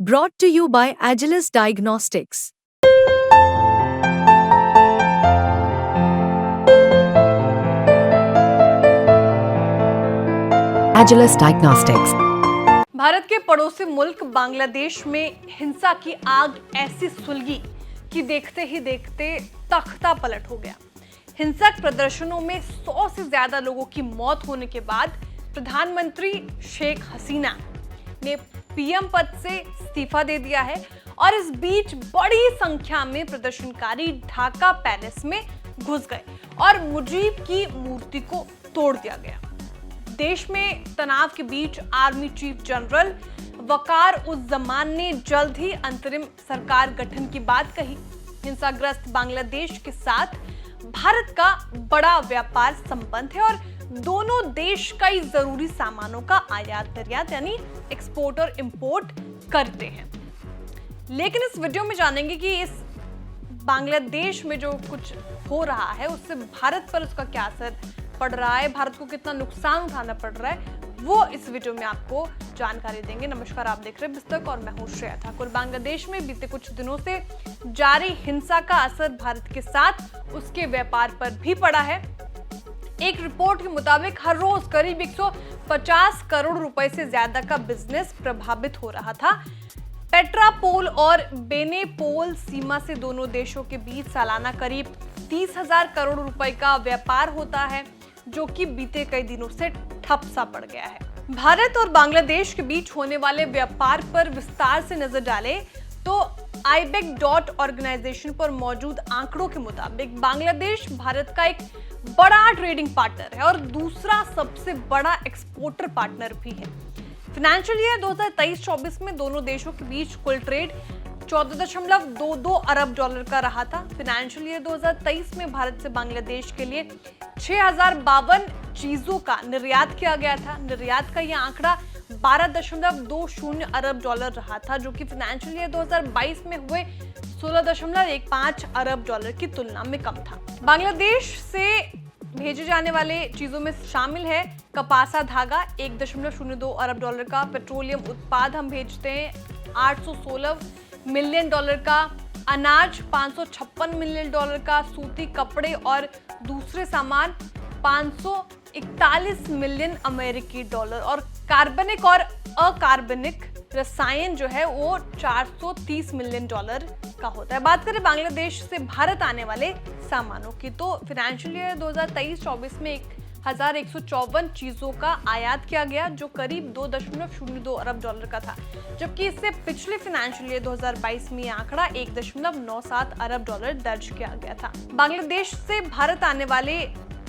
Brought to you by Agilus Diagnostics. Agilus Diagnostics. Bharat के पड़ोसी मुल्क बांग्लादेश में हिंसा की आग ऐसी सुलगी कि देखते ही देखते तख्ता पलट हो गया। हिंसक प्रदर्शनों में 100 से ज्यादा लोगों की मौत होने के बाद प्रधानमंत्री शेख हसीना ने पीएम पद से इस्तीफा दे दिया है और इस बीच बड़ी संख्या में प्रदर्शनकारी ढाका पैलेस में घुस गए और मुजीब की मूर्ति को तोड़ दिया गया। देश में तनाव के बीच आर्मी चीफ जनरल वकार उज जमान ने जल्द ही अंतरिम सरकार गठन की बात कही। हिंसाग्रस्त बांग्लादेश के साथ भारत का बड़ा व्यापार संबंध है और दोनों देश कई जरूरी सामानों का आयात निर्यात यानी एक्सपोर्ट और इंपोर्ट करते हैं। लेकिन इस वीडियो में जानेंगे कि इस बांग्लादेश में जो कुछ हो रहा है उससे भारत पर उसका क्या असर पड़ रहा है, भारत को कितना नुकसान उठाना पड़ रहा है, वो इस वीडियो में आपको जानकारी देंगे। नमस्कार, आप देख रहे हैं बिस्तक और मैं हूं श्रेया ठाकुर। बांग्लादेश में बीते कुछ दिनों से जारी हिंसा का असर भारत के साथ उसके व्यापार पर भी पड़ा है। एक रिपोर्ट के मुताबिक हर रोज करीब 150 करोड़ रुपए से ज्यादा का बिजनेस प्रभावित हो रहा था। पेट्रापोल और बेनेपोल सीमा से दोनों देशों के बीच सालाना करीब 30,000 करोड़ रुपए का व्यापार होता है, जो कि बीते कई दिनों से ठप सा पड़ गया है। भारत और बांग्लादेश के बीच होने वाले व्यापार पर विस्तार से नजर डालें तो आईबेक ऑर्गेनाइजेशन पर मौजूद आंकड़ों के मुताबिक बांग्लादेश भारत का एक बड़ा ट्रेडिंग पार्टनर है और दूसरा सबसे बड़ा एक्सपोर्टर पार्टनर भी है। फाइनेंशियल ईयर 2023-24 में दोनों देशों के बीच कुल ट्रेड 14.22 अरब डॉलर का रहा था। फाइनेंशियल ईयर 2023 में भारत से बांग्लादेश के लिए 6,052 चीजों का निर्यात किया गया था। निर्यात का यह आंकड़ा 12.20 अरब डॉलर रहा था, जो कि फाइनेंशियल ईयर 2022 में हुए 16.15 अरब डॉलर की तुलना में कम था। बांग्लादेश से भेजे जाने वाले चीजों में शामिल है कपासा धागा 1.02 अरब डॉलर का, पेट्रोलियम उत्पाद हम भेजते हैं 816 मिलियन डॉलर का, अनाज 556 मिलियन डॉलर का, सूती कपड़े और दूसरे सामान 541 मिलियन अमेरिकी डॉलर और कार्बनिक और अकार्बनिक रसायन जो है वो 430 मिलियन डॉलर का होता है। बात करें बांग्लादेश से भारत आने वाले सामानों की तो फाइनेंशियल ईयर 2023-24 में 1,154 चीजों का आयात किया गया, जो करीब 2.02 अरब डॉलर का था, जबकि इससे पिछले फाइनेंशियल ईयर 2022 में यह आंकड़ा 1.97 अरब डॉलर दर्ज किया गया था। बांग्लादेश से भारत आने वाले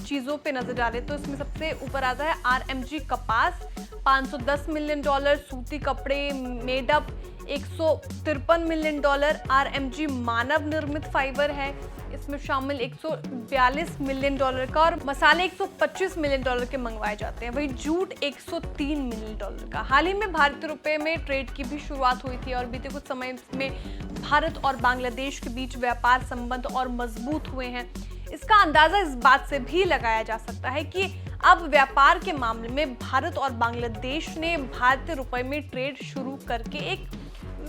चीजों पे नजर डालें तो इसमें सबसे ऊपर आता है आरएमजी कपास 510 मिलियन डॉलर, सूती कपड़े मेडअप 153 मिलियन डॉलर, आरएमजी मानव निर्मित फाइबर है, इसमें शामिल 142 मिलियन डॉलर का और मसाले 125 मिलियन डॉलर के मंगवाए जाते हैं। वही जूट 103 मिलियन डॉलर का। हाल ही में भारतीय रुपए में ट्रेड की भी शुरुआत हुई थी और बीते कुछ समय में भारत और बांग्लादेश के बीच व्यापार संबंध और मजबूत हुए हैं। इसका अंदाजा इस बात से भी लगाया जा सकता है कि अब व्यापार के मामले में भारत और बांग्लादेश ने भारतीय रुपए में ट्रेड शुरू करके एक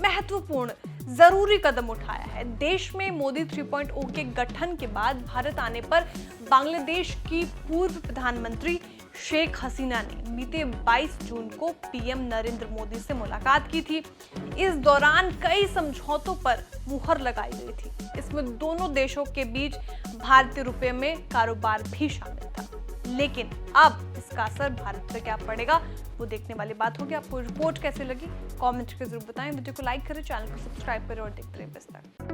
महत्वपूर्ण जरूरी कदम उठाया है। देश में मोदी 3.0 के गठन के बाद भारत आने पर बांग्लादेश की पूर्व प्रधानमंत्री शेख हसीना ने बीते 22 जून को पीएम नरेंद्र मोदी से मुलाकात की थी। इस दौरान कई समझौतों पर मुहर लगाई गई थी। इसमें दोनों देशों के बीच भारतीय रुपए में कारोबार भी शामिल था। लेकिन अब इसका असर भारत पर क्या पड़ेगा वो देखने वाली बात होगी। आपको रिपोर्ट कैसे लगी कमेंट करके जरूर बताएं। वीडियो को लाइक करें, चैनल को सब्सक्राइब करें और देखते रहिए बिस्तक।